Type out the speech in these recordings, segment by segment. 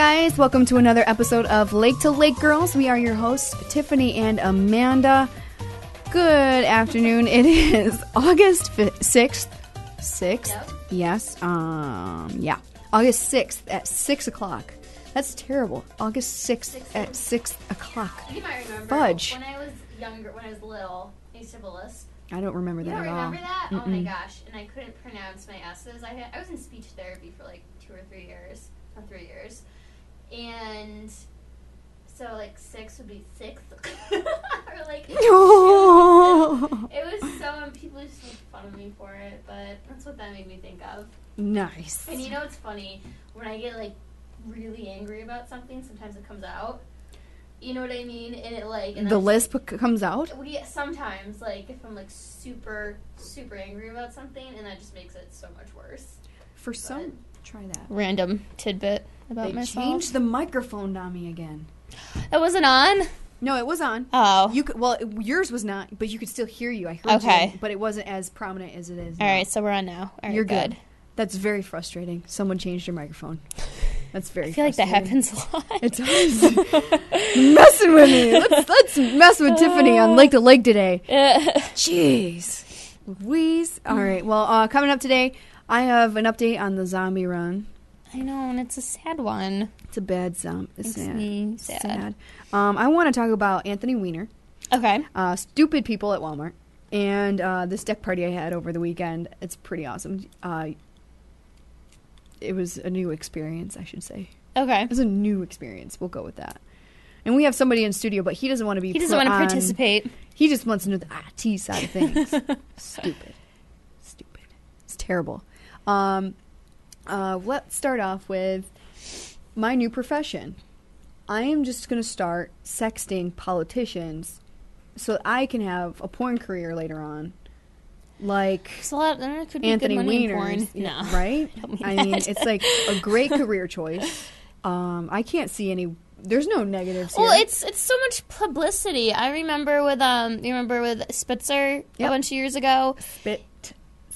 guys, welcome to another episode of Lake to Lake Girls. We are your hosts, Tiffany and Amanda. Good afternoon. It is August 6th. 6th? Yep. Yes. Yeah. August 6th at 6 o'clock. That's terrible. August 6th at 6 o'clock. You might remember. Fudge. When I was younger, when I was little, I used to have a lisp. I don't remember that at all. You don't remember that? Mm-mm. Oh my gosh. And I couldn't pronounce my S's. I was in speech therapy for like 2 or 3 years. Or 3 years. And so like 6 would be sixth. Or like it was so, people used to make fun of me for it, but that's what that made me think of. Nice. And you know what's funny? When I get like really angry about something, sometimes it comes out. You know what I mean? And it like... And the lisp comes out? Sometimes, like, if I'm like super, super angry about something, and that just makes it so much worse. Try that. Random tidbit about myself. They changed the microphone on me again. It wasn't on? No, it was on. Oh. Yours was not, but you could still hear you. I heard you, but it wasn't as prominent as it is now. All right, so we're on now. All right, you're good. That's very frustrating. Someone changed your microphone. That's very frustrating. I feel like that happens a lot. It does. Messing with me. Let's mess with Tiffany on Lake to Lake today. Jeez. Louise. All right, well, coming up today, I have an update on the zombie run. I know, and it's a sad one. It's a bad zombie. It's Makes me sad. I want to talk about Anthony Weiner. Okay. Stupid people at Walmart. And this deck party I had over the weekend. It's pretty awesome. It was a new experience, I should say. Okay. It was a new experience. We'll go with that. And we have somebody in studio, but he doesn't want to be. He doesn't want to participate. He just wants to know the IT side of things. Stupid. It's terrible. Let's start off with my new profession. I am just going to start sexting politicians so I can have a porn career later on. Like Anthony Weiner. No. Right? I mean, it's like a great career choice. I can't see any... There's no negatives here. Well, it's so much publicity. I remember with Spitzer a bunch of years ago.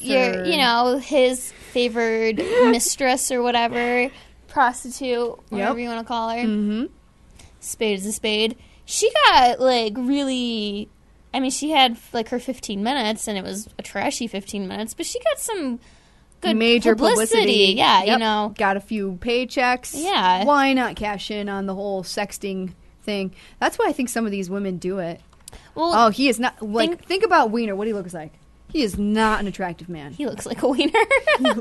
His favored mistress or whatever, prostitute, whatever you want to call her. Mm-hmm. Spade is a spade. She got, like, really... I mean, she had, like, her 15 minutes, and it was a trashy 15 minutes, but she got some good major publicity. Yeah, yep. Got a few paychecks. Yeah. Why not cash in on the whole sexting thing? That's why I think some of these women do it. Well, he is not... Like, think about Weiner, what he looks like. He is not an attractive man. He looks like a wiener. You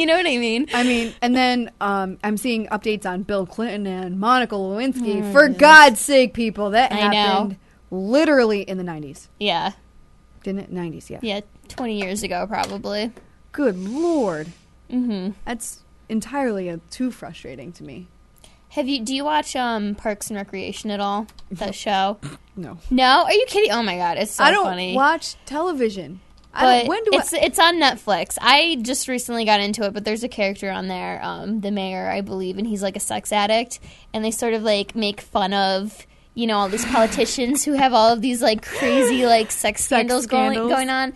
know what I mean? I mean, and then I'm seeing updates on Bill Clinton and Monica Lewinsky. For God's sake, people, that happened literally in the 90s. Yeah. Didn't it? 90s, yeah. Yeah, 20 years ago, probably. Good Lord. Mm-hmm. That's entirely too frustrating to me. Do you watch Parks and Recreation at all? That show? No. No? Are you kidding? Oh my God, it's so funny. I don't watch television. It's on Netflix. I just recently got into it, but there's a character on there, the mayor, I believe, and he's like a sex addict, and they sort of like make fun of, all these politicians who have all of these like crazy like sex scandals going on.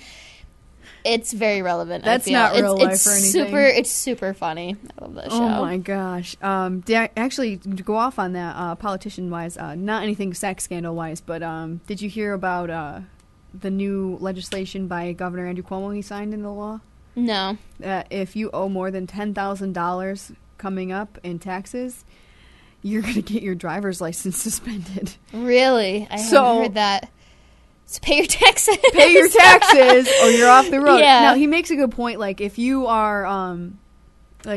It's very relevant. That's not real life or anything. It's super funny. I love that show. Oh my gosh! Actually, to go off on that, politician-wise, not anything sex scandal-wise, but did you hear about the new legislation by Governor Andrew Cuomo he signed into law? No. If you owe more than $10,000 coming up in taxes, you're going to get your driver's license suspended. Really? I haven't heard that. So pay your taxes. Pay your taxes or you're off the road. Yeah. Now, he makes a good point. Like, if you are,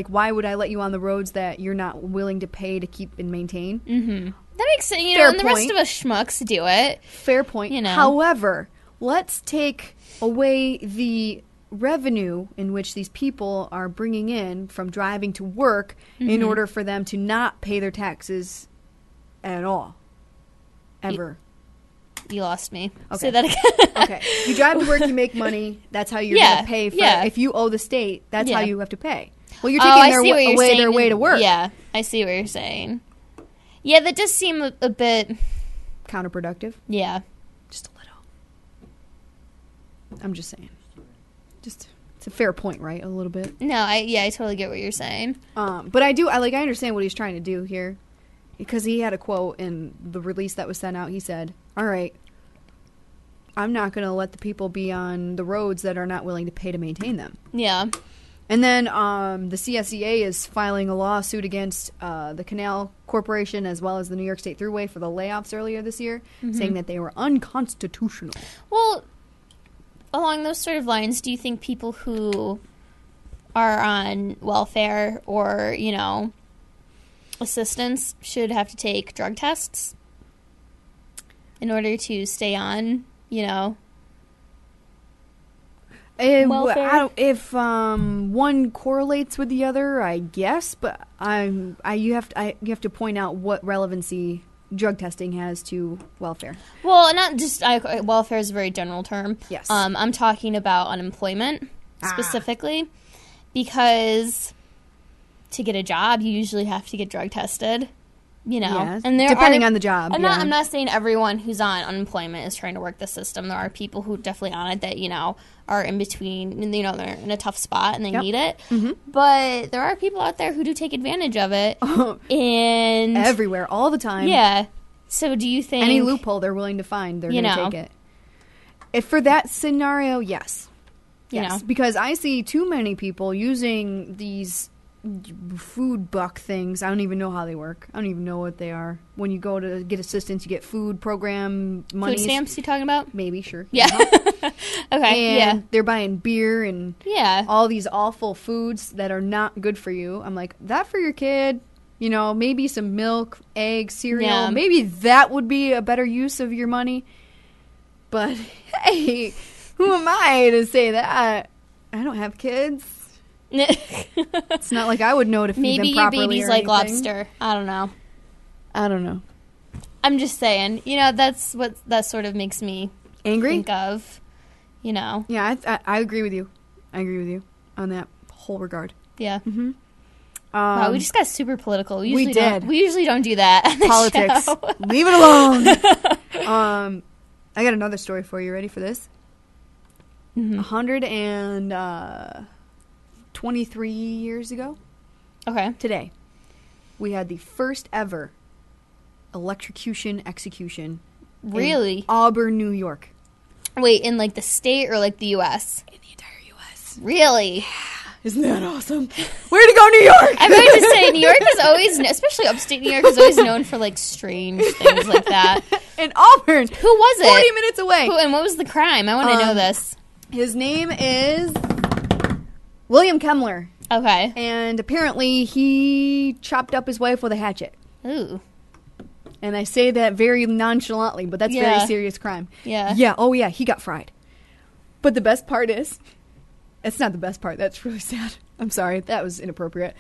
why would I let you on the roads that you're not willing to pay to keep and maintain? Mm-hmm. That makes sense. And the rest of us schmucks do it. Fair point. However, let's take away the revenue in which these people are bringing in from driving to work in order for them to not pay their taxes at all. Ever. You lost me. Okay. Say that again. Okay. You drive to work, you make money. That's how you're going to pay for it. If you owe the state, that's how you have to pay. Well, you're taking their way to work. Yeah, I see what you're saying. Yeah, that does seem a bit... counterproductive? Yeah. Just a little. I'm just saying. Just It's a fair point, right? A little bit. No, I totally get what you're saying. But I understand what he's trying to do here. Because he had a quote in the release that was sent out. He said, all right, I'm not going to let the people be on the roads that are not willing to pay to maintain them. Yeah. And then the CSEA is filing a lawsuit against the Canal Corporation as well as the New York State Thruway for the layoffs earlier this year, saying that they were unconstitutional. Well, along those sort of lines, do you think people who are on welfare or, you know, assistance should have to take drug tests in order to stay on, you know, welfare? If one correlates with the other, I guess, but you have to point out what relevancy drug testing has to welfare. Well, not just welfare is a very general term. Yes. I'm talking about unemployment specifically, because to get a job, you usually have to get drug tested, you know. Yes. And depending on the job. I'm not saying everyone who's on unemployment is trying to work the system. There are people who definitely on it that, you know, are in between, you know, they're in a tough spot and they need it. Mm-hmm. But there are people out there who do take advantage of it. And everywhere, all the time. Yeah. So do you think any loophole they're willing to find, they're going to take it? If for that scenario, yes. Yes. Because I see too many people using these food buck things. I don't even know how they work. I don't even know what they are. When you go to get assistance, you get food program money. Food stamps you talking about? Maybe, sure. Yeah. Okay, and they're buying beer and yeah, all these awful foods that are not good for you. I'm like, that for your kid, you know, maybe some milk, eggs, cereal. Yeah. Maybe that would be a better use of your money. But, hey, who am I to say that? I don't have kids. It's not like I would know to feed them properly. Maybe your baby's like lobster. I don't know. I'm just saying. You know, that's what that sort of makes me angry. Think of. You know. Yeah, I agree with you. I agree with you on that whole regard. Yeah. Mm-hmm. Wow, we just got super political. We did. Usually don't do that. On the Politics. show. Leave it alone. I got another story for you. Ready for this? 123 years ago. Okay. Today, we had the first ever electrocution execution. Really? In Auburn, New York. Wait, in like the state or like the U.S.? In the entire U.S. Really? Yeah. Isn't that awesome? Way to go, New York! I'm going to say, New York is always, especially upstate New York, is always known for like strange things like that. In Auburn. Who was it? 40 minutes away. And what was the crime? I want to know this. His name is William Kemmler. Okay. And apparently he chopped up his wife with a hatchet. Ooh. And I say that very nonchalantly, but that's a very serious crime. Yeah. Yeah, oh yeah, he got fried. But the best part is, it's not the best part, that's really sad. I'm sorry, that was inappropriate.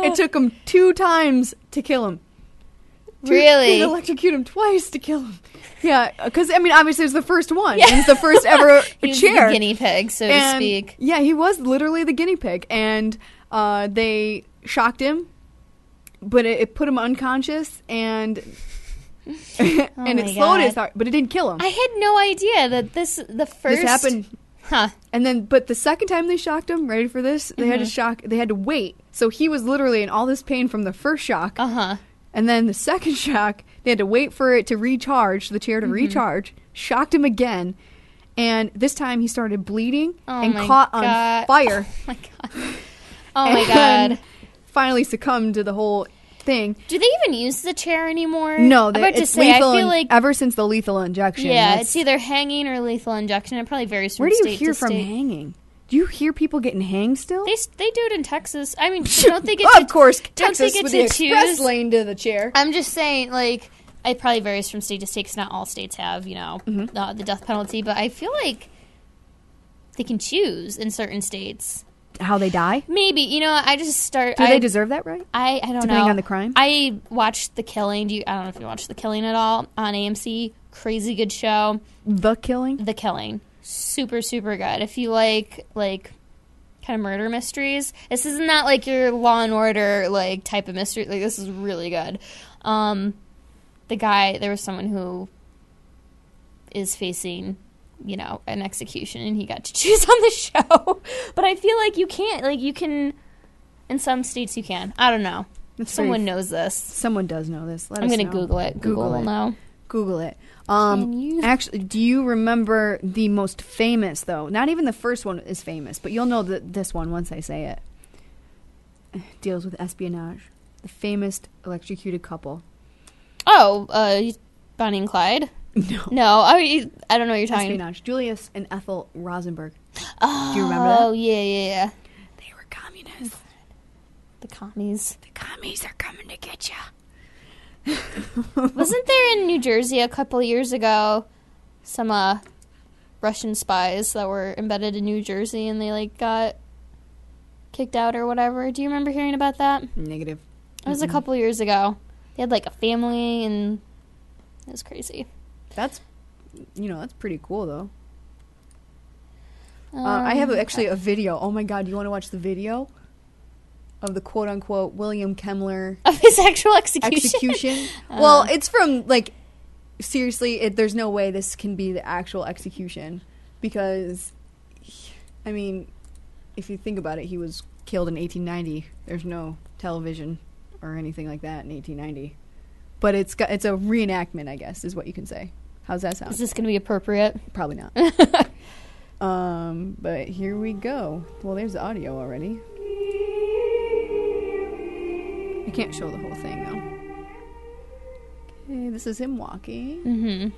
It took him 2 times to kill him. Really? They electrocute him twice to kill him. Yeah, because, I mean, obviously it was the first one. Yeah. It was the first ever he was chair. The guinea pig, so to speak. Yeah, he was literally the guinea pig. And they shocked him, but it put him unconscious, and and it slowed his heart, but it didn't kill him. I had no idea that this happened. Huh. And then, but the second time they shocked him, ready for this? They had to wait. So he was literally in all this pain from the first shock. Uh-huh. And then the second shock, they had to wait for it to recharge, the chair to recharge, shocked him again, and this time he started bleeding and caught on fire. Oh, my God. Oh, my God. Finally succumbed to the whole thing. Do they even use the chair anymore? No, it's lethal. I feel like ever since the lethal injection. Yeah, it's either hanging or lethal injection. It probably varies from state to state. Where do you hear from hanging? Do you hear people getting hanged still? They do it in Texas. I mean, don't they get to... Of course, Texas with the express choose? Lane to the chair. I'm just saying, like, it probably varies from state to state because not all states have, you know, the death penalty. But I feel like they can choose in certain states. How they die? Maybe. You know, I just start... Do they deserve that, right? I don't know. Depending on the crime? I watched The Killing. I don't know if you watched The Killing at all on AMC. Crazy good show. The Killing? The Killing. Super, super good. If you like kind of murder mysteries, this is not like your Law and Order like type of mystery. Like, this is really good. There was someone who is facing you know, an execution, and he got to choose on the show. But I feel like you can't. Like, you can, in some states you can. I don't know. Someone knows this. Someone does know this. I'm going to Google it. Google will know. Google it. Actually, do you remember the most famous, though? Not even the first one is famous, but you'll know this one once I say it. Deals with espionage. The famous electrocuted couple. Oh, Bonnie and Clyde? No. I don't know what you're talking about. Espionage. Julius and Ethel Rosenberg. Oh, do you remember that? Oh, yeah. They were communists. The commies. The commies are coming to get you. Wasn't there in New Jersey a couple years ago some Russian spies that were embedded in New Jersey and they like got kicked out or whatever? Do you remember hearing about that? Negative. It was a couple years ago. They had like a family and it was crazy. That's pretty cool though. I have actually a video. Oh my God, you want to watch the video? Of the quote-unquote William Kemmler... Of his actual execution? Well, it's from, like... Seriously, there's no way this can be the actual execution. Because, I mean, if you think about it, he was killed in 1890. There's no television or anything like that in 1890. But it's a reenactment, I guess, is what you can say. How's that sound? Is this going to be appropriate? Probably not. But here we go. Well, there's the audio already. I can't show the whole thing, though. Okay, this is him walking. Mm-hmm.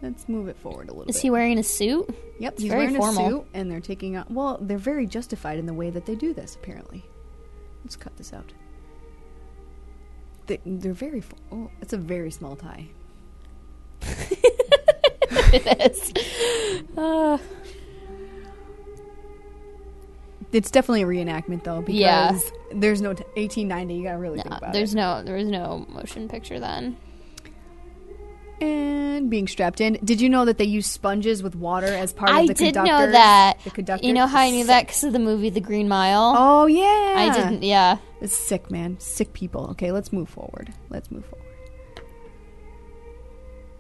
Let's move it forward a little bit. Is he wearing a suit? Yep, he's he's very wearing formal. a suit, and they're taking out... Well, they're very justified in the way that they do this, apparently. Let's cut this out. They're very... Oh, it's a very small tie. It is. It's definitely a reenactment, though, because there's no 1890. You gotta really think about it. There was no motion picture then. And being strapped in. Did you know that they use sponges with water as part of the conductors? I did know that. The conductor. You know how I knew that? Because of the movie The Green Mile. Oh, yeah. I didn't, yeah. It's sick, man. Sick people. Okay, let's move forward.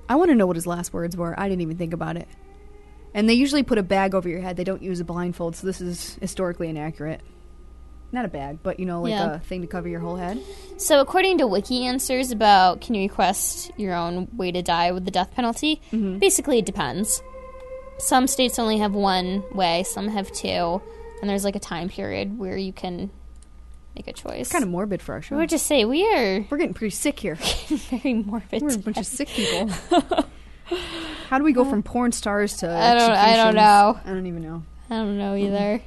I want to know what his last words were. I didn't even think about it. And they usually put a bag over your head. They don't use a blindfold, so this is historically inaccurate. Not a bag, but, a thing to cover your whole head. So according to Wiki Answers about can you request your own way to die with the death penalty, basically it depends. Some states only have one way, some have two, and there's like a time period where you can make a choice. It's kind of morbid for our show. We're just say we're getting pretty sick here. Very morbid. We're a bunch of sick people. How do we go from porn stars to I don't know. I don't even know. I don't know either.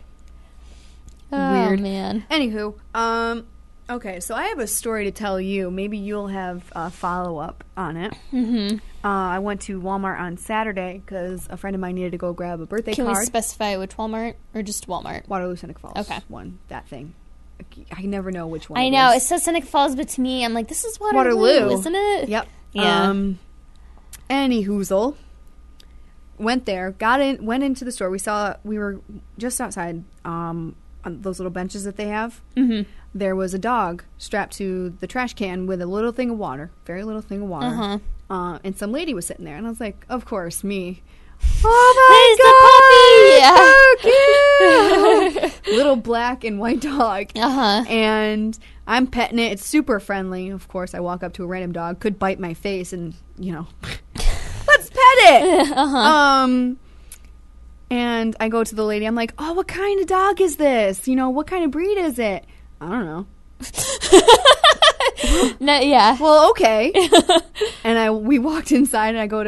Weird. Oh, man. Anywho, okay, so I have a story to tell you. Maybe you'll have a follow-up on it. Mm-hmm. I went to Walmart on Saturday because a friend of mine needed to go grab a birthday Can card. we specify which Walmart or just Walmart? Waterloo, Seneca Falls. Okay. That thing. I never know which one I know. It says Seneca Falls, but to me, I'm like, this is Waterloo. Isn't it? Yep. Yeah. Any hoozle. Went there, went into the store. We were just outside on those little benches that they have. Mm-hmm. There was a dog strapped to the trash can with a little thing of water, very little thing of water. Uh-huh. And some lady was sitting there, and I was like, of course, me. Oh my God, so cute! Little black and white dog. Uh-huh. And I'm petting it. It's super friendly. Of course, I walk up to a random dog, could bite my face, and, let's pet it! Uh-huh. And I go to the lady. I'm like, oh, what kind of dog is this? What kind of breed is it? I don't know. No, yeah. Well, okay. And we walked inside, and I go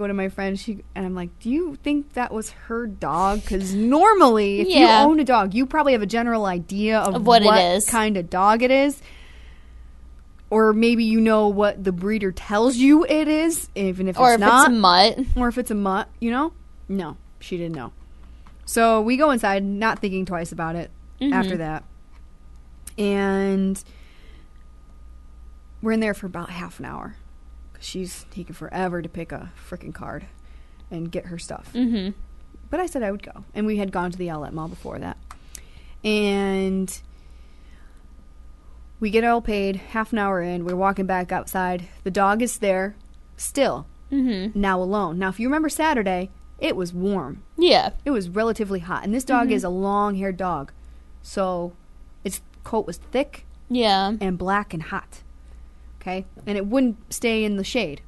to my friend. And I'm like, do you think that was her dog? Because normally, if you own a dog, you probably have a general idea of what it is, kind of dog it is, or maybe you know what the breeder tells you it is, even if or it's if not, it's a mutt, or if it's a mutt. No, she didn't know. So we go inside, not thinking twice about it. After that, and we're in there for about half an hour because she's taking forever to pick a freaking card and get her stuff. Mm-hmm. But I said I would go, and we had gone to the outlet mall before that, and we get all paid. Half an hour in, we're walking back outside. The dog is there still, now alone. Now, if you remember Saturday, it was warm. Yeah. It was relatively hot. And this dog is a long-haired dog. So its coat was thick and black and hot. Okay? And it wouldn't stay in the shade.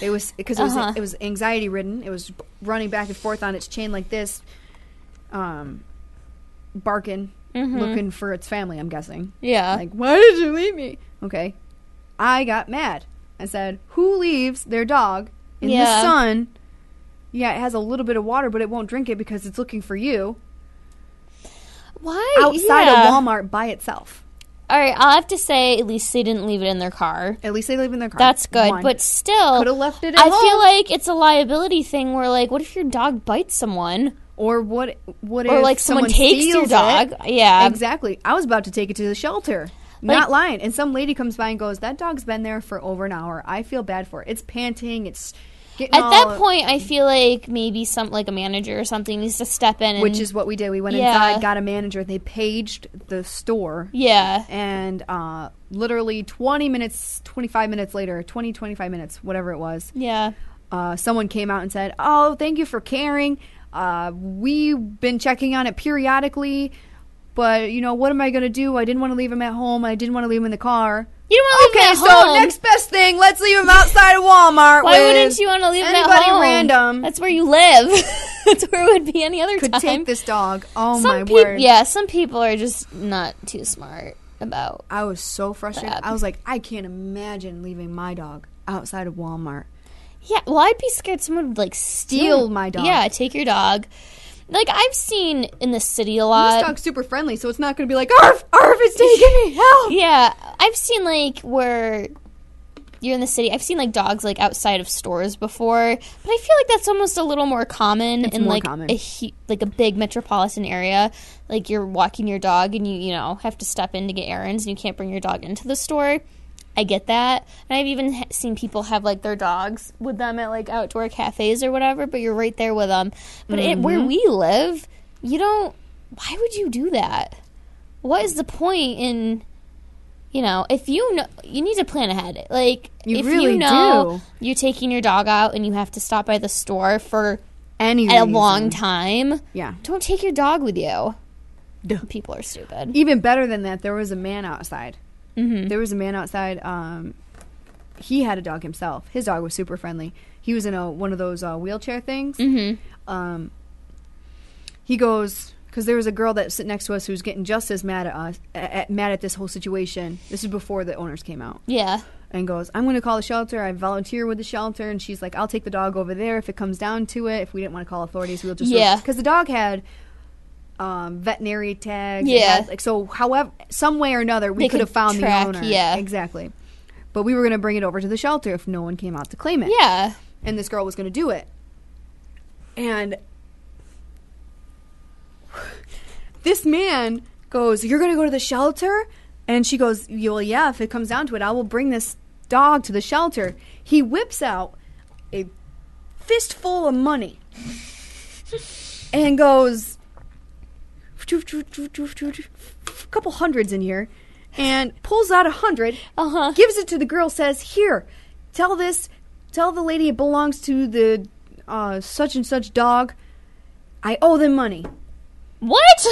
It was because it was anxiety ridden. It was running back and forth on its chain like this, barking, looking for its family, I'm guessing. Yeah. Like, why did you leave me? Okay. I got mad. I said, who leaves their dog in the sun? Yeah, it has a little bit of water, but it won't drink it because it's looking for you. Why? Outside of Walmart by itself. All right, I'll have to say, at least they didn't leave it in their car. At least they leave it in their car. That's good, One. but still, could have left it at I home. feel like it's a liability thing where, like, what if your dog bites someone? Or what if or like someone takes your steals dog? it? Yeah, exactly. I was about to take it to the shelter. Not lying. And some lady comes by and goes, that dog's been there for over an hour. I feel bad for it. It's panting. It's getting at that point, I feel like maybe a manager or something needs to step in. Which is what we did. We went inside, got a manager. They paged the store. Yeah. And literally 25 minutes later, 25 minutes, whatever it was. Yeah. Someone came out and said, oh, thank you for caring. We've been checking on it periodically. But, what am I going to do? I didn't want to leave him at home. I didn't want to leave him in the car. You don't want to leave him at home. So next best thing, let's leave him outside of Walmart. Why wouldn't you want to leave him at home? Anybody random. That's where you live. That's where it would be any other Could time. take this dog. Oh, my word. Yeah, some people are just not too smart about I was so frustrated. that. I was like, I can't imagine leaving my dog outside of Walmart. Yeah, well, I'd be scared someone would, like, steal my dog. Yeah, take your dog. Like, I've seen in the city a lot. This dog's super friendly, so it's not going to be like, arf, arf, it's taking me, help. Yeah, I've seen, like, where you're in the city. I've seen, like, dogs, like, outside of stores before. But I feel like that's almost a little more common in, more like, common. a big metropolitan area. Like, you're walking your dog and you have to step in to get errands and you can't bring your dog into the store. I get that. And I've even seen people have, like, their dogs with them at, like, outdoor cafes or whatever, but you're right there with them. But where we live, why would you do that? What is the point in, if you know, you need to plan ahead. Like, if really you know do. you're taking your dog out and you have to stop by the store for a reason. long time, Yeah. don't take your dog with you. Duh. People are stupid. Even better than that, there was a man outside. There was a man outside. He had a dog himself. His dog was super friendly. He was in one of those wheelchair things. He goes, because there was a girl that sit next to us who was getting just as mad at us, mad at this whole situation. This is before the owners came out. Yeah. And goes, I'm going to call the shelter. I volunteer with the shelter. And she's like, I'll take the dog over there if it comes down to it. If we didn't want to call authorities, we'll just... Yeah. Because the dog had... veterinary tag. Yeah. So, however, some way or another, we could have found track, the owner. yeah. Exactly. But we were going to bring it over to the shelter if no one came out to claim it. Yeah. And this girl was going to do it. And this man goes, you're going to go to the shelter? And she goes, well, yeah, if it comes down to it, I will bring this dog to the shelter. He whips out a fistful of money and goes... a couple hundreds in here, and pulls out 100, gives it to the girl, says, here, tell the lady it belongs to the such and such dog. I owe them money. What?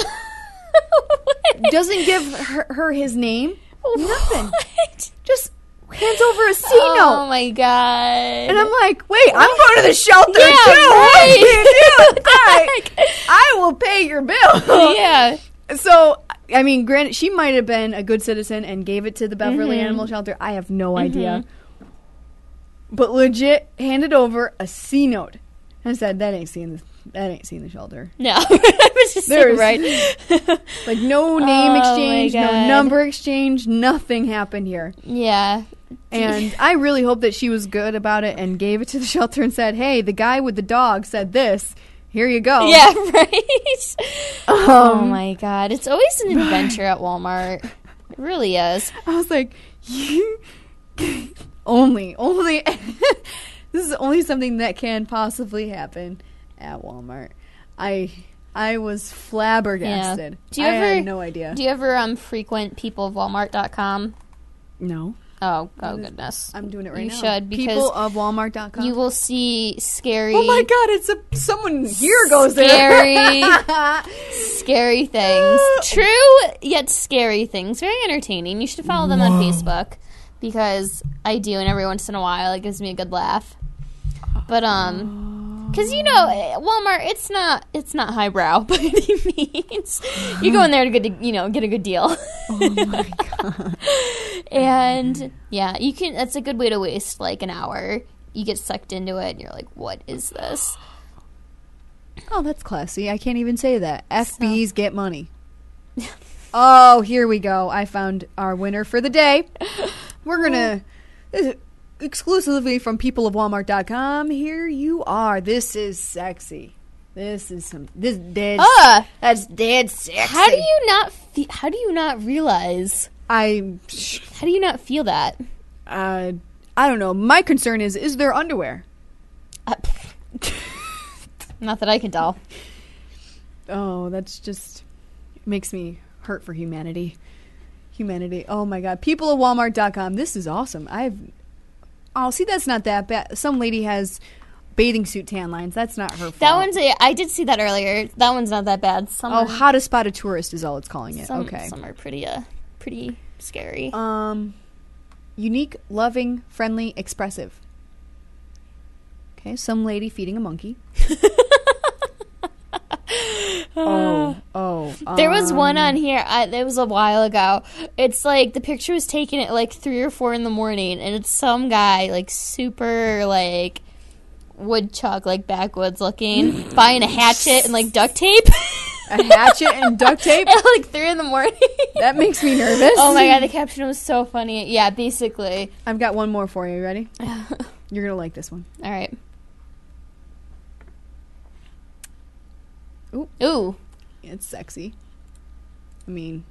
Doesn't give her his name. Nothing. What? Just hands over a C Oh note. my god. And I'm like, wait, I'm going to the shelter too. Right. I will pay your bill. Yeah. So, I mean, granted, she might have been a good citizen and gave it to the Beverly Animal Shelter. I have no idea. But legit handed over a C note and said, that ain't seen the shelter. No. I was just There's right. Like, no name Oh, exchange, my no God. number exchange, nothing happened here. Yeah. And I really hope that she was good about it and gave it to the shelter and said, hey, the guy with the dog said this. Here you go. Yeah, right? Oh my god. It's always an adventure at Walmart. It really is. I was like, only. This is only something that can possibly happen at Walmart. I was flabbergasted. Yeah. I had no idea. Do you ever frequent peopleofwalmart.com? No. Oh goodness. I'm doing it right now. You should, because peopleofwalmart.com. you will see scary. Oh my God! It's someone here goes scary, there. scary things. True yet scary things. Very entertaining. You should follow them on Facebook, because I do, and every once in a while it gives me a good laugh. But because Walmart, it's not highbrow by any means. You go in there to get a good deal. Oh my God. And yeah, you can. That's a good way to waste like an hour. You get sucked into it, and you're like, "What is this?" Oh, that's classy. I can't even say that. FBs get money. Oh, here we go. I found our winner for the day. We're gonna exclusively from peopleofwalmart.com. Here you are. This is sexy. That's dead sexy. How do you not realize? How do you not feel that? I don't know. My concern is there underwear? Not that I can tell. Oh, that's just makes me hurt for humanity. Oh my God. Peopleofwalmart.com. This is awesome. See, that's not that bad. Some lady has bathing suit tan lines. That's not her fault. That one's I did see that earlier. That one's not that bad. How to spot a tourist is all it's calling it. Okay. Some are pretty scary. Unique, loving, friendly, expressive. Okay, some lady feeding a monkey. There was one on here. It was a while ago. It's like the picture was taken at like 3 or 4 in the morning, and it's some guy like super like woodchuck, like backwoods looking, buying a hatchet and like duct tape. A hatchet and duct tape? At like 3 in the morning. That makes me nervous. Oh my God, the caption was so funny. Yeah, basically. I've got one more for you. You ready? You're going to like this one. All right. Ooh. It's sexy. I mean,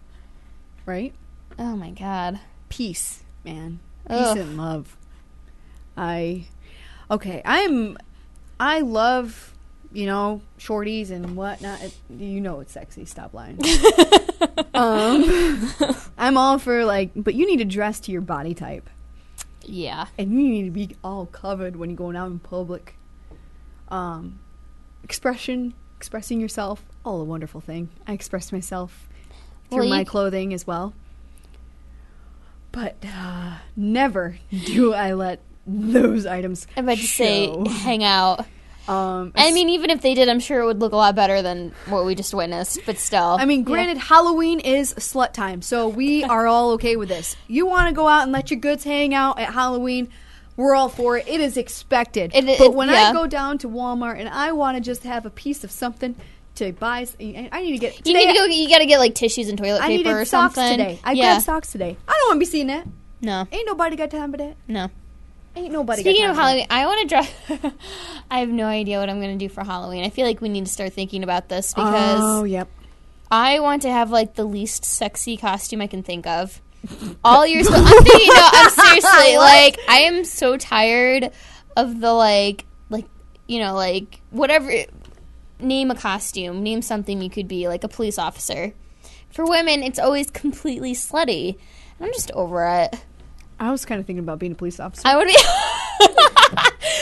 right? Oh my God. Peace, man. Peace Ugh. and love. I love, shorties and whatnot. It's sexy. Stop lying. I'm all for but you need to dress to your body type. Yeah. And you need to be all covered when you're going out in public. Expressing yourself, all a wonderful thing. I express myself through my clothing as well. But never do I let those items I'm about to say hang out. I mean, even if they did, I'm sure it would look a lot better than what we just witnessed, but still. I mean, granted, Halloween is slut time, so we are all okay with this. You want to go out and let your goods hang out at Halloween, we're all for it. It is expected. But when I go down to Walmart and I want to just have a piece of something to buy, I need to get... Today, you got to get, like, tissues and toilet paper or something. I needed socks today. I grabbed socks today. I don't want to be seeing that. No. Ain't nobody got time for that. No. Ain't nobody Speaking got time of Halloween, I want to dress... I have no idea what I'm going to do for Halloween. I feel like we need to start thinking about this because... Oh, yep. I want to have, like, the least sexy costume I can think of. All year. So I'm thinking, I'm seriously, like, I am so tired of the, like, whatever... Name a costume. Name something you could be, like a police officer. For women, it's always completely slutty. I'm just over it. I was kind of thinking about being a police officer. I would be...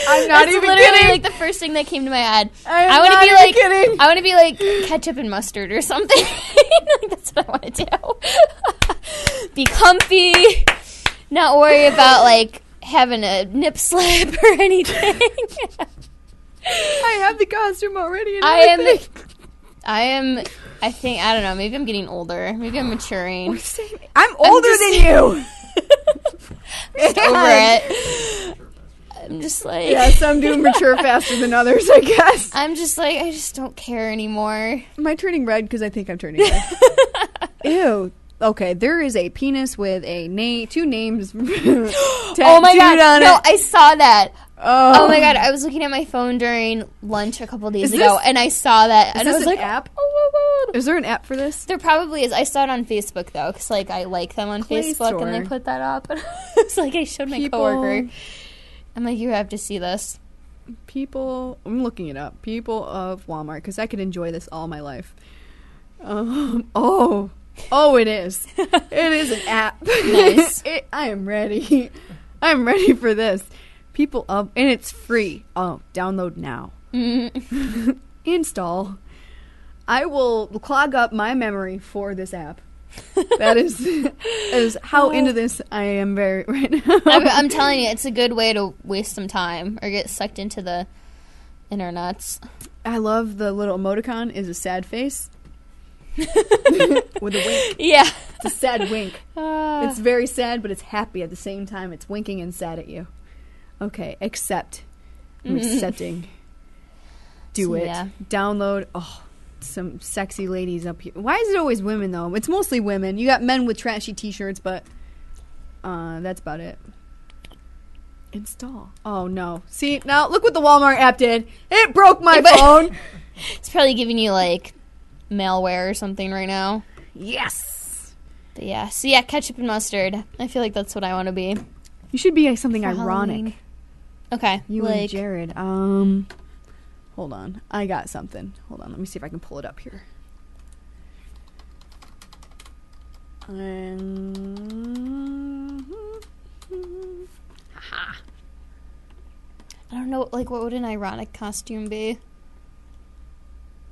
I'm not even literally kidding. Like the first thing that came to my head. I want to be like ketchup and mustard or something. Like, that's what I want to do. Be comfy. Not worry about like having a nip slip or anything. I have the costume already. And I think, I don't know, maybe I'm getting older. Maybe I'm maturing. I'm older than you. Just over it. I'm just like... Yeah, some do mature faster than others, I guess. I'm just like, I just don't care anymore. Am I turning red? Because I think I'm turning red. Ew. Okay, there is a penis with a two names tattooed oh my God. on No, it. I saw that. Oh my God, I was looking at my phone during lunch a couple days ago, and I saw that, and I was like, app? "Oh my God!" Is there an app for this? There probably is. I saw it on Facebook though, because like I like them on Facebook, and they put that up. And it's like I showed my coworker. I'm like, you have to see this. I'm looking it up. People of Walmart, because I could enjoy this all my life. Oh, it is. It is an app. Nice. I am ready. I'm ready for this. People up, and it's free. Oh, download now. Install. I will clog up my memory for this app. That is how into this I am very right now. I'm telling you, it's a good way to waste some time or get sucked into the internets. I love the little emoticon is a sad face with a wink. Yeah. It's a sad wink. It's very sad, but it's happy at the same time. It's winking and sad at you. Okay, accept. I'm accepting. Do it. Yeah. Download. Oh, some sexy ladies up here. Why is it always women, though? It's mostly women. You got men with trashy t-shirts, but that's about it. Install. Oh, no. See, now look what the Walmart app did. It broke my phone. It's probably giving you, like, malware or something right now. Yes. But yeah. So, yeah, ketchup and mustard. I feel like that's what I want to be. You should be something For ironic. Halloween. Okay. You like, and Jared. Hold on. I got something. Hold on. Let me see if I can pull it up here. Haha. I don't know, like, what would an ironic costume be?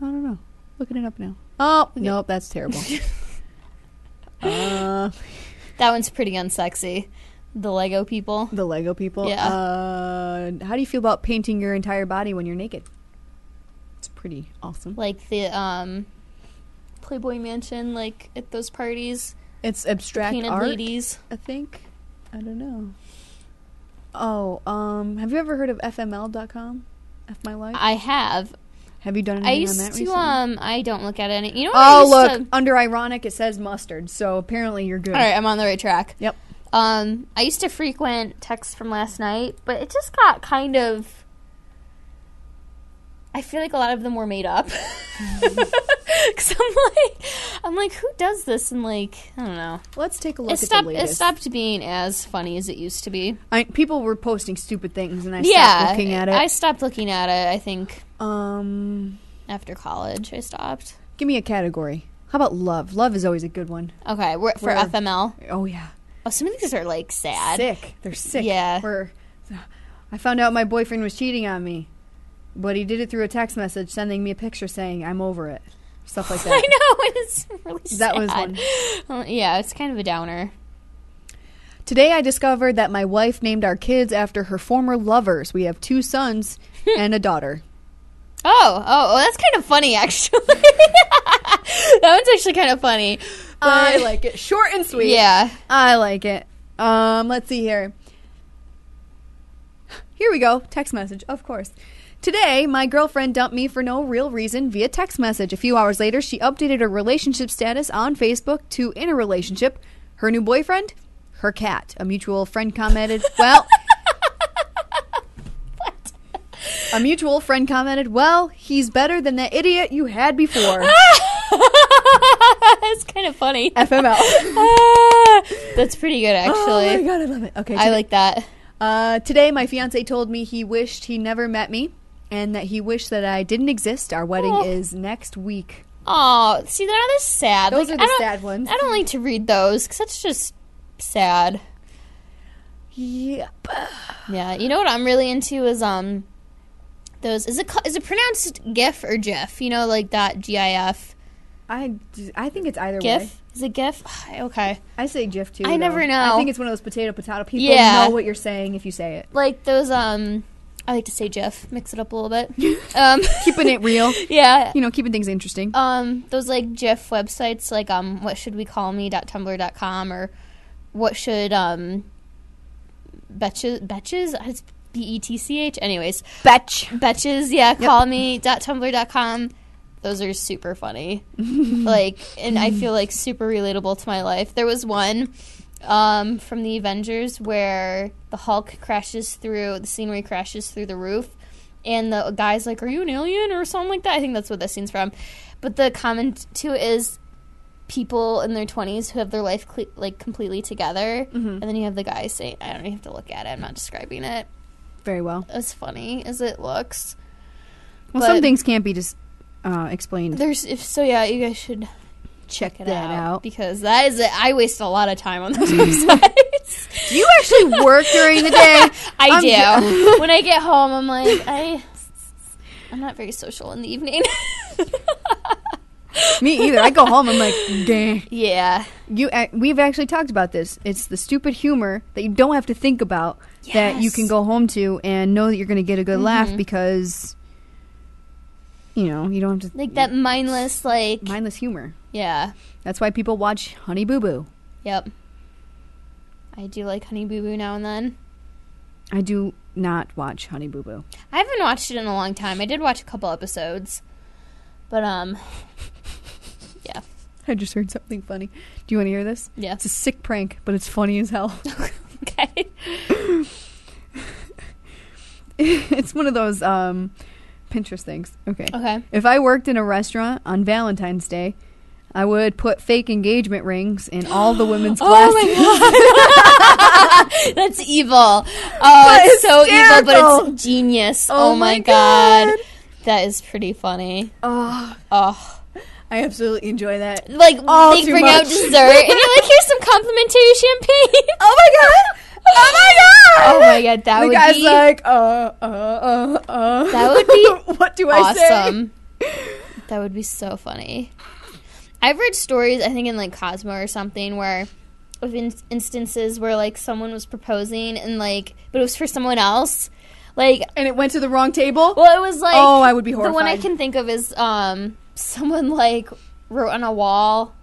I don't know. Looking it up now. Oh, nope. That's terrible. That one's pretty unsexy. The Lego people. The Lego people? Yeah. How do you feel about painting your entire body when you're naked? It's pretty awesome. Like the Playboy Mansion, like at those parties. It's abstract Painted art, ladies. I think. I don't know. Oh, have you ever heard of FML.com? F My Life? I have. Have you done I anything used on that to, recently? I don't look at any. You know what? Oh, look. Under ironic, it says mustard. So apparently you're good. All right, I'm on the right track. Yep. I used to frequent texts from last night, but it just got kind of... I feel like a lot of them were made up. Because I'm like, who does this? And like, I don't know. Let's take a look It at stopped. the It latest. stopped being as funny as it used to be. People were posting stupid things, and I stopped looking at it. I stopped looking at it. I think Um, after college, I stopped. give me a category. How about love? Love is always a good one. Okay, for Where- FML. Oh yeah, Oh, some of these are like sad. sick. They're sick. Yeah. I found out my boyfriend was cheating on me, but he did it through a text message, sending me a picture saying I'm over it. Stuff like that. I know, it's really sad. That was one. Yeah, it's kind of a downer. Today I discovered that my wife named our kids after her former lovers. We have 2 sons and a daughter. Oh, that's kind of funny, actually. That one's actually kind of funny. I like it. Short and sweet. Yeah. I like it. Let's see here. Here we go. Text message, of course. Today, my girlfriend dumped me for no real reason via text message. A few hours later, she updated her relationship status on Facebook to in a relationship. Her new boyfriend? Her cat. A mutual friend commented, well... What? A mutual friend commented, well, he's better than that idiot you had before. That's kind of funny. FML. That's pretty good, actually. Oh my god, I love it. Okay, I like that. Today, my fiance told me he wished he never met me and that he wished that I didn't exist. Our wedding is next week. Oh, see, they're not as sad. Those Like, are the sad ones. I don't like to read those because that's just sad. Yep. Yeah, you know what I'm really into is those. Is it pronounced GIF or GIF? You know, like that GIF. I think it's either way. GIF? Is it GIF? Okay. I say GIF too. I never though. know. I think it's one of those potato. People Yeah. know what you're saying if you say it. Like those I like to say GIF. Mix it up a little bit. Keeping it real. Yeah. You know, keeping things interesting. Those like GIF websites, like what should we call me.tumblr.com or what should betches it's BETCH. Anyways, betches. Yeah, call me.tumblr.com. Those are super funny. Like, and I feel like super relatable to my life. There was one from the Avengers where the Hulk crashes through the scene where he crashes through the roof, and the guy's like, "Are you an alien?" or something like that. I think that's what that scene's from. But the comment to it is people in their 20s who have their life like completely together, and then you have the guy saying, "I don't even have to look at it. I'm not describing it." Very well. As funny as it looks. Well, some things can't be just explained. Yeah, you guys should check that out. Because that is I waste a lot of time on those websites. Do you actually work during the day? I do. When I get home, I'm like, I'm not very social in the evening. Me either. I go home, I'm like, dang. Yeah. We've actually talked about this. It's the stupid humor that you don't have to think about that you can go home to and know that you're going to get a good laugh because, you don't have to... Like that mindless, mindless humor. Yeah. That's why people watch Honey Boo Boo. Yep. I do like Honey Boo Boo now and then. I do not watch Honey Boo Boo. I haven't watched it in a long time. I did watch a couple episodes. But, yeah. I just heard something funny. Do you want to hear this? Yeah. It's a sick prank, but it's funny as hell. Okay. It's one of those Pinterest things. Okay. Okay. If I worked in a restaurant on Valentine's Day, I would put fake engagement rings in all the women's glasses. Oh my god. That's evil. Oh, it's so evil, but it's genius. Oh my god. That is pretty funny. Oh. I absolutely enjoy that. Like, they bring out dessert, and you're like, here's some complimentary champagne. Oh my god! Oh my god! Oh my god, that would be... The guy's like, That would be what do I say? Awesome. That would be so funny. I've read stories, I think in like Cosmo or something, where of instances where like someone was proposing and like, but it was for someone else. Like, and it went to the wrong table? Well, it was like... Oh, I would be horrified. The one I can think of is someone like wrote on a wall.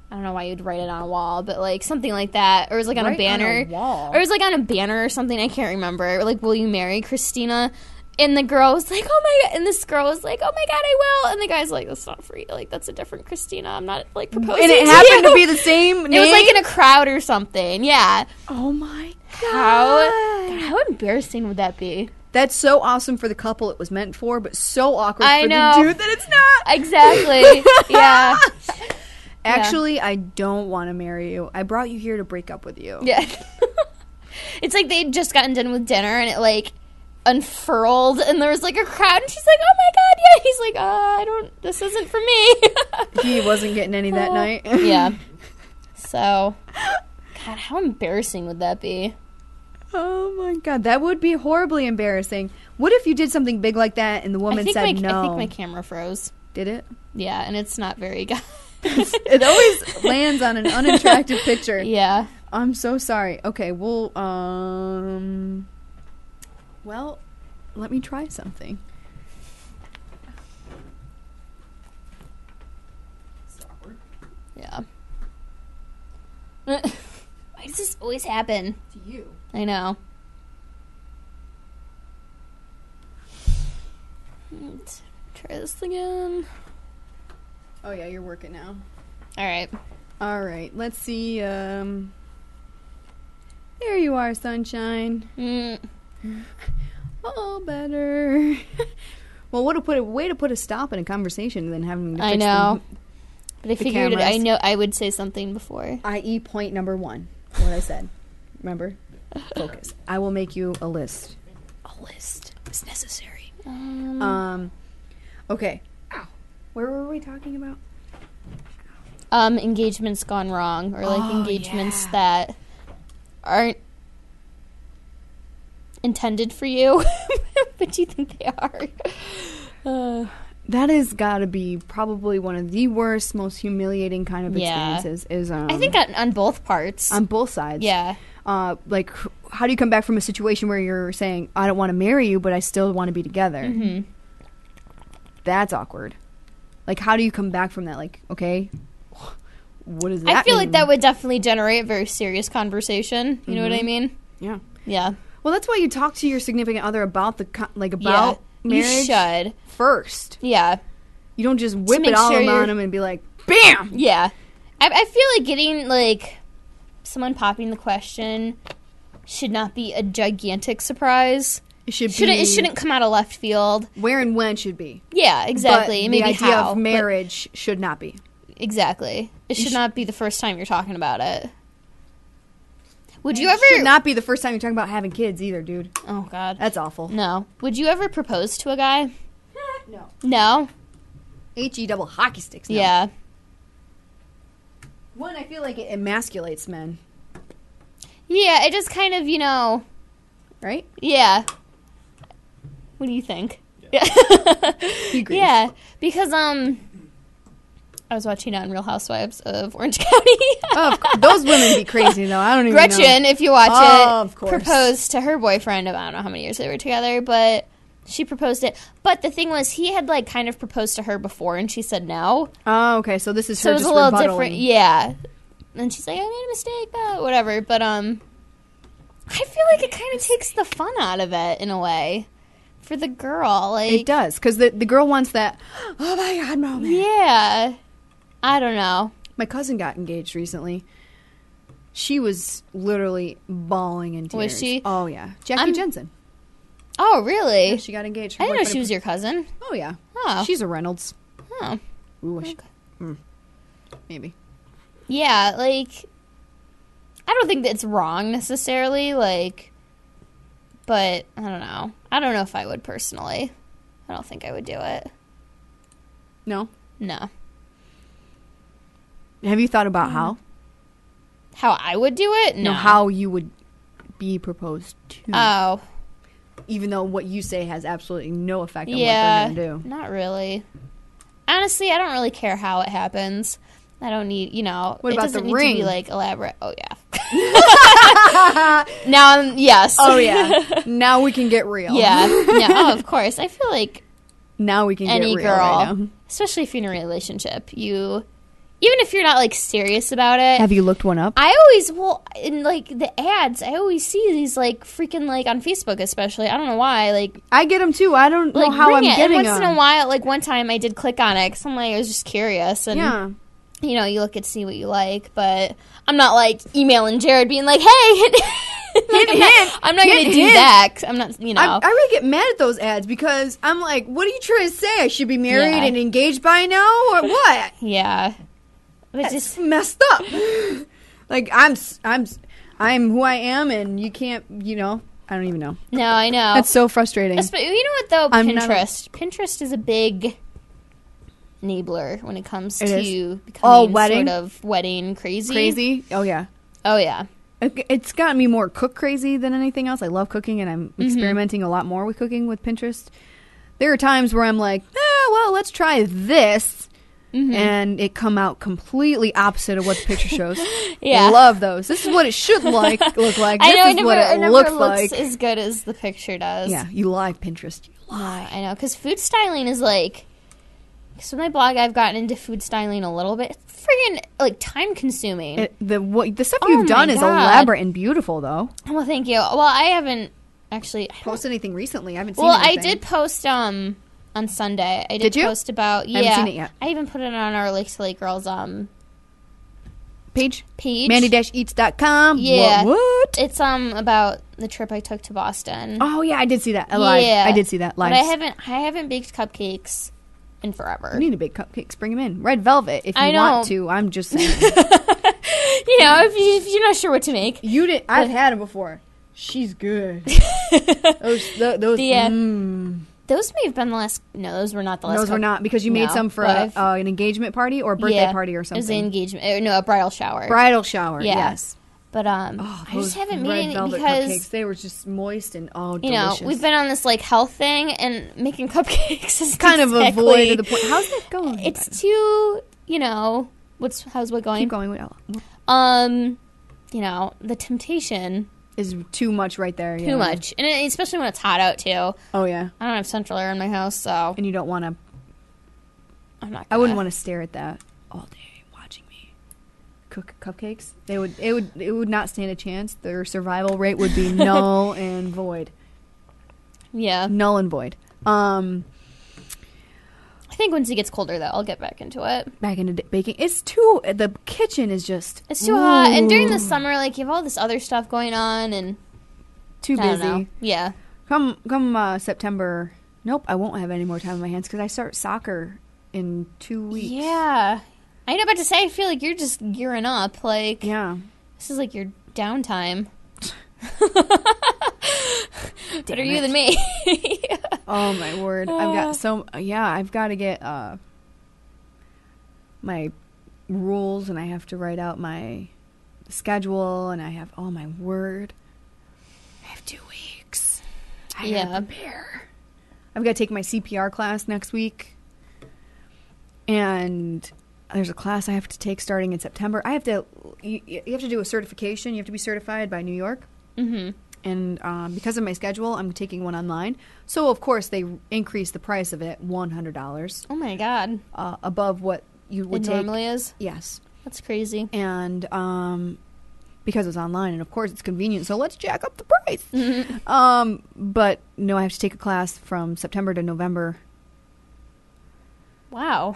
I don't know why you'd write it on a wall, but like something like that. Or it was like on a banner. On a wall. Or it was like on a banner or something. I can't remember. Or like, will you marry Christina? And the girl was like, oh my god. And this girl was like, oh my god, I will. And the guy's like, that's not for you. Like, that's a different Christina. I'm not like proposing. And it happened to be the same name? It was like in a crowd or something. Yeah. Oh my god. How embarrassing would that be? That's so awesome for the couple it was meant for, but so awkward for know. the dude that it's not. Exactly. Yeah. Actually, I don't want to marry you. I brought you here to break up with you. Yeah. It's like they'd just gotten done with dinner and it like unfurled and there was like a crowd and she's like, oh my god, yeah. He's like, this isn't for me. He wasn't getting any that night. Yeah. So, god, how embarrassing would that be? Oh my god, that would be horribly embarrassing. What if you did something big like that and the woman said no? I think my camera froze. Did it? Yeah, and it's not very good. It always lands on an unattractive picture. Yeah. I'm so sorry. Okay, well, let me try something. It's awkward. Yeah. Why does this always happen? To you. I know. Let's try this again. Oh yeah, you're working now. All right. Let's see. There you are, sunshine. Oh, better. Well, what a way to put a stop in a conversation than having to fix I know. But I the figured cameras. I know I would say something before. I.e. point number 1. What I said. Remember? Focus. I will make you a list. A list is necessary. Okay. Ow. Where were we talking about? Engagements gone wrong, or like engagements that aren't intended for you, but you think they are. That has got to be probably one of the worst, most humiliating kind of experiences. Is I think on both parts, on both sides. Yeah. Like, how do you come back from a situation where you're saying, I don't want to marry you, but I still want to be together? Mm-hmm. That's awkward. Like, how do you come back from that? Like, okay, what does that mean? I feel like that would definitely generate a very serious conversation. You know what I mean? Yeah. Yeah. Well, that's why you talk to your significant other about marriage. You should first. Yeah. You don't just whip it all on them and be like, bam! Yeah. I feel like getting, like, someone popping the question should not be a gigantic surprise. It shouldn't come out of left field. Where and when should be. Yeah, exactly. But maybe the idea how, of marriage should not be. Exactly. It should not be the first time you're talking about it. Would you ever... It should not be the first time you're talking about having kids either, dude. Oh, God. That's awful. No. Would you ever propose to a guy? No. No? H-E double hockey sticks. No. Yeah. One, I feel like it emasculates men. Yeah, it just kind of, Right? Yeah. What do you think? Yeah. He agrees. Yeah, because I was watching on Real Housewives of Orange County. Oh, of course. Those women be crazy, though. I don't even know. Gretchen, if you watch it, of course. proposed to her boyfriend of I don't know how many years they were together, but she proposed it. But the thing was, he had like kind of proposed to her before, and she said no. Oh, okay. So this is So her it was just a little rebuttaling. different. Yeah. And she's like, I made a mistake, whatever. But I feel like it kind of takes the fun out of it in a way for the girl. Like, It does, because the girl wants that, oh my God, moment. yeah. I don't know. My cousin got engaged recently. She was literally bawling in tears. Was she? Oh, yeah. Jackie Jensen. Oh, really? Yeah, she got engaged. Her I didn't know boyfriend she was your cousin. Oh, yeah. Oh. She's a Reynolds. Oh. Ooh, Okay. Maybe. Yeah, like, I don't think that it's wrong necessarily, like, but I don't know. I don't know if I would personally. I don't think I would do it. No? No. Have you thought about how? How I would do it? No. How you would be proposed to. Oh. Even though what you say has absolutely no effect on Yeah. what they're going to do. Not really. Honestly, I don't really care how it happens. I don't need, What it about doesn't the need ring? to be, like, elaborate. Oh, yeah. Now, yes. Oh, yeah. Now we can get real. Yeah. Oh, of course. I feel like Now we can any get real girl, right now. especially if you're in a relationship, even if you're not, like, serious about it. Have you looked one up? I always, in, like, the ads, I always see these, like, freaking, like, on Facebook especially. I don't know why. Like, I get them too. I don't know like how I'm ring it. getting And once them. in a while, like, one time I did click on it because I'm like, I was just curious. And, Yeah. you look at see what you like. But I'm not, like, emailing Jared being like, hey, like, I'm not going to do that. 'Cause I'm not, I really get mad at those ads because I'm like, what are you trying to say? I should be married Yeah. and engaged by now? Or what? Yeah. But That's just, messed up. Like, I'm who I am, and you can't, I don't even know. no, I know. That's so frustrating. You know what, though? I'm not Pinterest. Pinterest is a big enabler when it comes It to is. becoming wedding? sort of wedding crazy. Crazy? Oh, yeah. Oh, yeah. It's gotten me more cook crazy than anything else. I love cooking, and I'm experimenting a lot more with cooking with Pinterest. There are times where I'm like, well, let's try this. And it come out completely opposite of what the picture shows. Yeah. Love those. This is what it should look like. This is what it never looks looks like. as good as the picture does. Yeah, you like Pinterest. You No, lie. I know, because food styling is like. So my blog, I've gotten into food styling a little bit. It's friggin' like time consuming. The stuff Oh you've done my is God. elaborate and beautiful, though. Well, thank you. Well, I haven't actually Post anything recently? I haven't seen Well, I anything. did post on Sunday. I Did you? post about I haven't seen it yet. I even put it on our Lake to Lake Girls Page? page. Mandy-eats.com. Yeah. What? It's about the trip I took to Boston. Oh, yeah, I did see that. Live. Yeah. I did see that live. But I haven't baked cupcakes in forever. You need to bake cupcakes. Bring them in. Red velvet, if I you know. want to. I'm just saying. if you're not sure what to make. You did. I've had them before. She's good. Those. Those may have been the last. No, those were not the last. Those were not because you made No, some for but an engagement party or a birthday party or It was something. an engagement. No, a bridal shower. Bridal shower. Yeah. Yes. But I Those just haven't red made it velvet because cupcakes. They were just moist and delicious. we've been on this like health thing, and making cupcakes is kind of exactly, avoided the point. How's that going? It's too how's what going? Keep going. The temptation Is too much right there. too much, and especially when it's hot out too. Oh yeah. I don't have central air in my house, so And you don't want to. I'm not. I wouldn't want to stare at that all day watching me cook cupcakes. It would not stand a chance. Their survival rate would be null and void. Yeah, Null and void. I think once it gets colder, though, I'll get back into it. Back into baking. It's the kitchen is just It's too hot, and during the summer, like you have all this other stuff going on, and too I don't busy. know. Yeah. Come September. Nope, I won't have any more time on my hands because I start soccer in 2 weeks. Yeah. I know about to say, I feel like you're just gearing up. Like, Yeah. this is like your downtime. Better Damn you it. than me. Oh my word! I've got to get my rules, and I have to write out my schedule, and I have, oh my word, I have 2 weeks. I gotta prepare. I've got to take my CPR class next week, and there's a class I have to take starting in September. I have to, you have to do a certification. You have to be certified by New York. Mm-hmm. And because of my schedule, I'm taking one online. So, of course, they increase the price of it, $100. Oh, my God. Above what you would it take. normally is? Yes. That's crazy. And because it's online, and of course it's convenient, so let's jack up the price. Mm-hmm. But no, I have to take a class from September to November. Wow.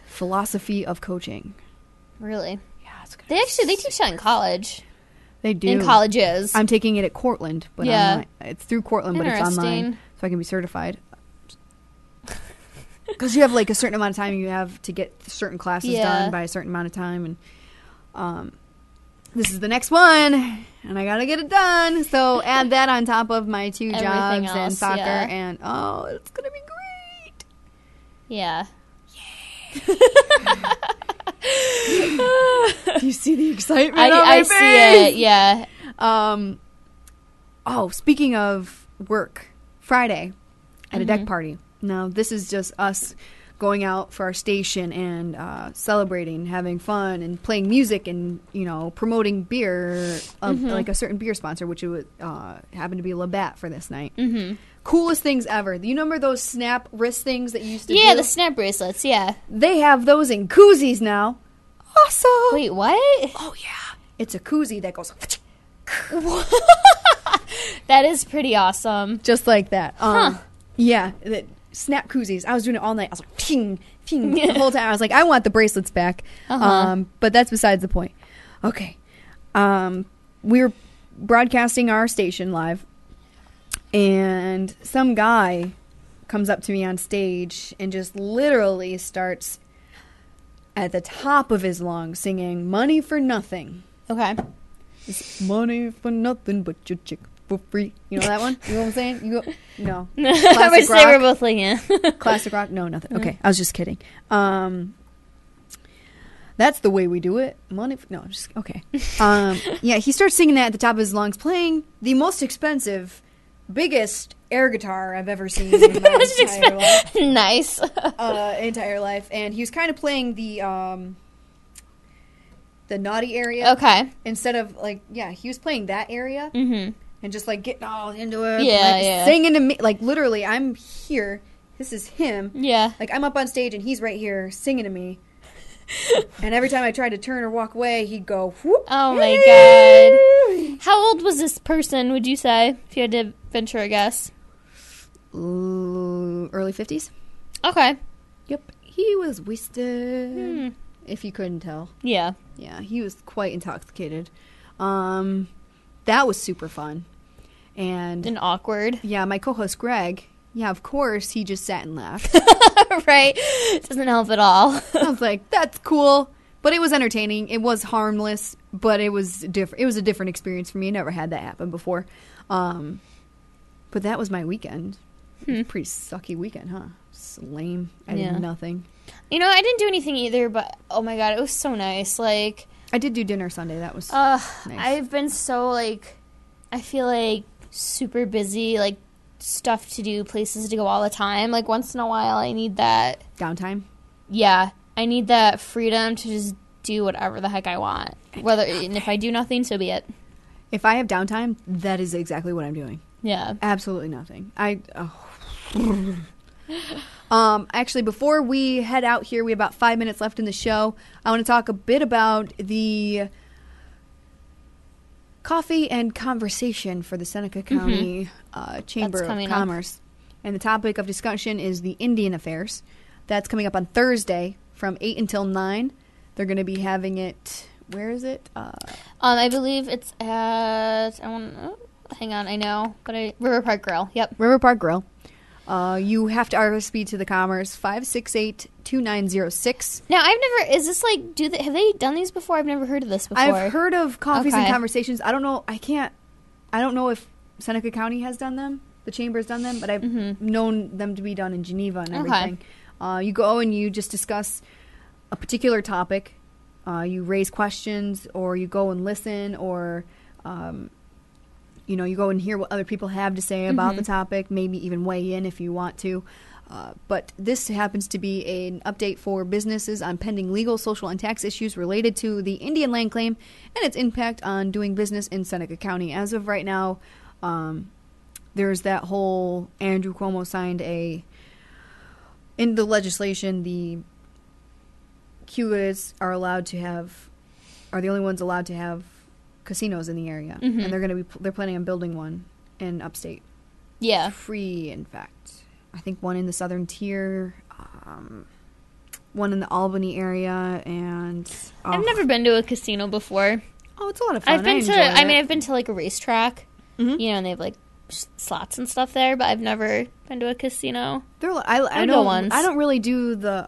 Philosophy of coaching. Really? Yeah, it's good. They teach that in college. They do. In colleges. I'm taking it at Cortland, but it's through Cortland, but it's online, so I can be certified. Because you have like a certain amount of time you have to get certain classes done by a certain amount of time, and this is the next one, and I gotta get it done. So add that on top of my 2 jobs and soccer, and it's gonna be great. Yeah. Do you see the excitement on my face? I see it, yeah. Speaking of work, Friday at a deck party. Now, this is just us going out for our station and celebrating, having fun, and playing music and, promoting beer, like a certain beer sponsor, which would happen to be Labatt for this night. Mm-hmm. Coolest things ever. You remember those snap wrist things that you used to do? Yeah, the snap bracelets, yeah. They have those in koozies now. Awesome. Wait, what? Oh, yeah. It's a koozie that goes... That is pretty awesome. Just like that. Yeah, snap koozies. I was doing it all night. I was like, ting, ting, the whole time. I was like, I want the bracelets back. But that's besides the point. Okay. We were broadcasting our station live, and some guy comes up to me on stage and just literally starts at the top of his lungs singing Money for Nothing. Okay. It's money for nothing but your chick for free. You know that one? You know what I'm saying? You go, no. I would say we're both like, yeah. Classic rock? No, nothing. Okay, I was just kidding. That's the way we do it. Money. No, I'm just okay. Yeah, he starts singing that at the top of his lungs, playing the most expensive, biggest air guitar I've ever seen in my entire life. Nice. Entire life, and he was kind of playing the naughty area. Okay. Instead of he was playing that area. Mm-hmm. And just, getting all into it. Yeah. Singing to me. Literally, I'm here. This is him. Yeah. I'm up on stage, and he's right here singing to me. And every time I tried to turn or walk away, he'd go, whoop. Oh, my God. How old was this person, would you say, if you had to venture a guess? Early 50s. Okay. Yep. He was wasted, if you couldn't tell. Yeah. Yeah, he was quite intoxicated. That was super fun. And awkward. Yeah, my co-host Greg, of course, he just sat and laughed. Right. Doesn't help at all. I was like, that's cool. But it was entertaining. It was harmless, but it was different. It was a different experience for me. I never had that happen before. But that was my weekend. It was a pretty sucky weekend, huh? It's lame. I did nothing. I didn't do anything either, but oh my God, it was so nice. I did do dinner Sunday. That was nice. I've been so, I feel super busy, stuff to do, places to go all the time. Once in a while, I need that. Downtime? Yeah. I need that freedom to just do whatever the heck I want. And if I do nothing, so be it. If I have downtime, that is exactly what I'm doing. Yeah. Absolutely nothing. Actually, before we head out here, we have about 5 minutes left in the show. I want to talk a bit about the coffee and conversation for the Seneca County Chamber of Commerce. And the topic of discussion is the Indian Affairs. That's coming up on Thursday from 8 until 9. They're going to be having it, where is it? I believe it's at, hang on, I know, but Riverpark Grille, yep. Riverpark Grille. You have to RSVP to the Commerce, 568-2906. Now, I've never, is this have they done these before? I've never heard of this before. I've heard of Coffees and Conversations. I don't know if Seneca County has done them, the Chamber has done them, but I've known them to be done in Geneva and everything. You go and you just discuss a particular topic, you raise questions, or you go and listen, or you go and hear what other people have to say about the topic, maybe even weigh in if you want to. But this happens to be an update for businesses on pending legal, social, and tax issues related to the Indian land claim and its impact on doing business in Seneca County. As of right now, there's that whole Andrew Cuomo signed in the legislation, the Cuas are the only ones allowed to have casinos in the area, and they're planning on building one in upstate. Yeah, free, in fact. I think one in the southern tier, one in the Albany area, and I've never been to a casino before. Oh, it's a lot of fun. I've been to like a racetrack, and they have like slots and stuff there, but I've never been to a casino. I know once. I don't really do the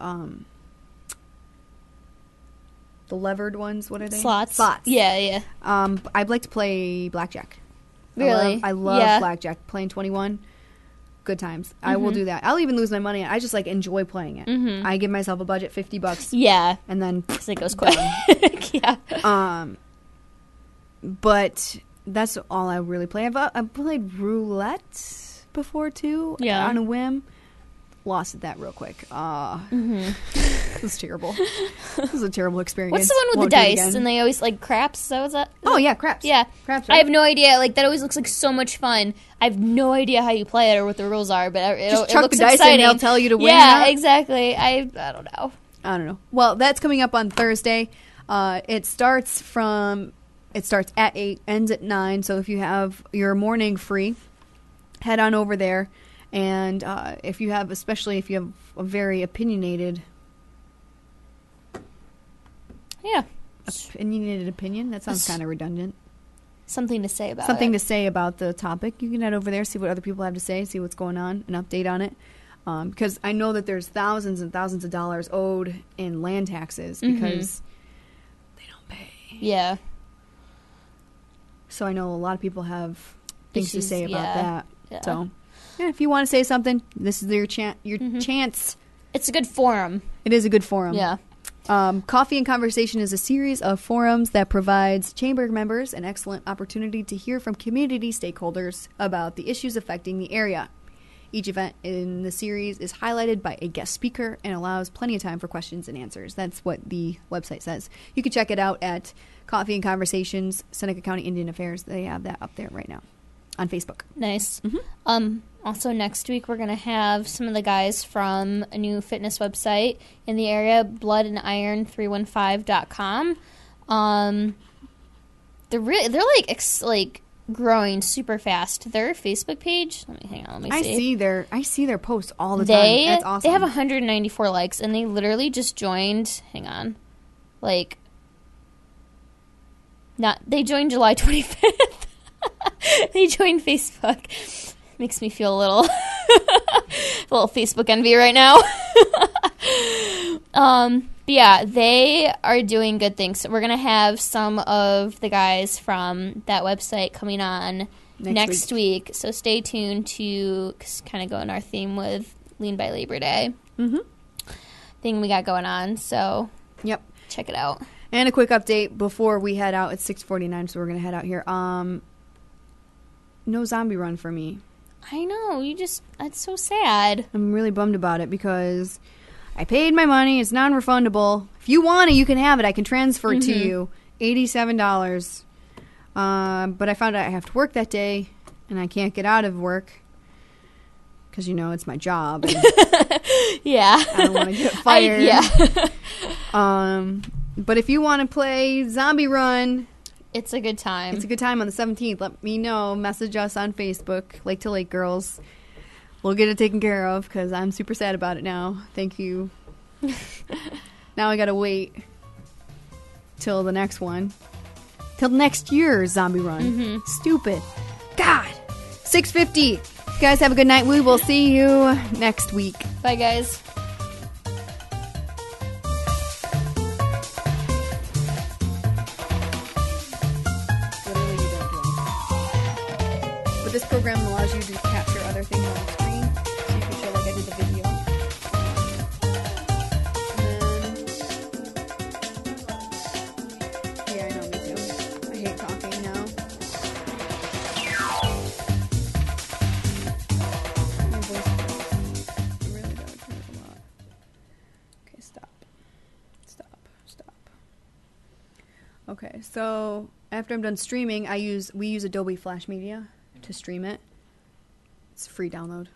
levered ones. What are they? Slots. Yeah. I'd like to play blackjack. Really? I love blackjack. Playing 21. Good times. I will do that. I'll even lose my money. I just enjoy playing it. I give myself a budget, $50. Yeah. And then it goes quick. Yeah. But that's all I really play. I've played roulette before too. Yeah. On a whim. Lost at that real quick. It was terrible. It was a terrible experience. What's the one with the dice? And they always craps? So is that? Oh yeah, craps. Yeah, craps. Right? I have no idea. That always looks like so much fun. I have no idea how you play it or what the rules are, but it Just looks the dice exciting. And they'll tell you to win. Yeah, exactly. I don't know. I don't know. Well, that's coming up on Thursday. It starts at 8, ends at 9. So if you have your morning free, head on over there. And especially if you have a very opinionated opinion, that sounds kind of redundant. Something to say about to say about the topic. You can head over there, see what other people have to say, see what's going on, an update on it. Because I know that there's thousands and thousands of dollars owed in land taxes because they don't pay. Yeah. So I know a lot of people have things to say about that. Yeah. So, if you want to say something, this is your chance. It's a good forum. It is a good forum. Yeah. Coffee and Conversation is a series of forums that provides chamber members an excellent opportunity to hear from community stakeholders about the issues affecting the area. Each event in the series is highlighted by a guest speaker and allows plenty of time for questions and answers. That's what the website says. You can check it out at Coffee and Conversations, Seneca County Indian Affairs. They have that up there right now on Facebook. Nice. Also, next week, we're going to have some of the guys from a new fitness website in the area, bloodandiron315.com. They're growing super fast. Their Facebook page, let me see. I see their posts all the time. That's awesome. They have 194 likes, and they literally just joined, they joined July 25th. They joined Facebook. Makes me feel a little Facebook envy right now. But yeah, they are doing good things. So we're going to have some of the guys from that website coming on next week. So stay tuned to kind of go in our theme with Lean by Labor Day thing we got going on. So yep, check it out. And a quick update before we head out. It's 6:49, so we're going to head out here. No zombie run for me. I know. That's so sad. I'm really bummed about it because I paid my money. It's non-refundable. If you want it, you can have it. I can transfer it to you. $87. But I found out I have to work that day, and I can't get out of work because, it's my job. Yeah. I don't want to get fired. But if you want to play Zombie Run... It's a good time. It's a good time on the 17th. Let me know. Message us on Facebook, Lake to Lake Girls. We'll get it taken care of because I'm super sad about it now. Thank you. Now I got to wait till the next one. Till next year's Zombie Run. Stupid. God. 6:50. You guys have a good night. We will see you next week. Bye, guys. But this program allows you to capture other things on the screen, so you can show I did the video. Okay, so after I'm done streaming, we use Adobe Flash Media to stream it. It's a free download.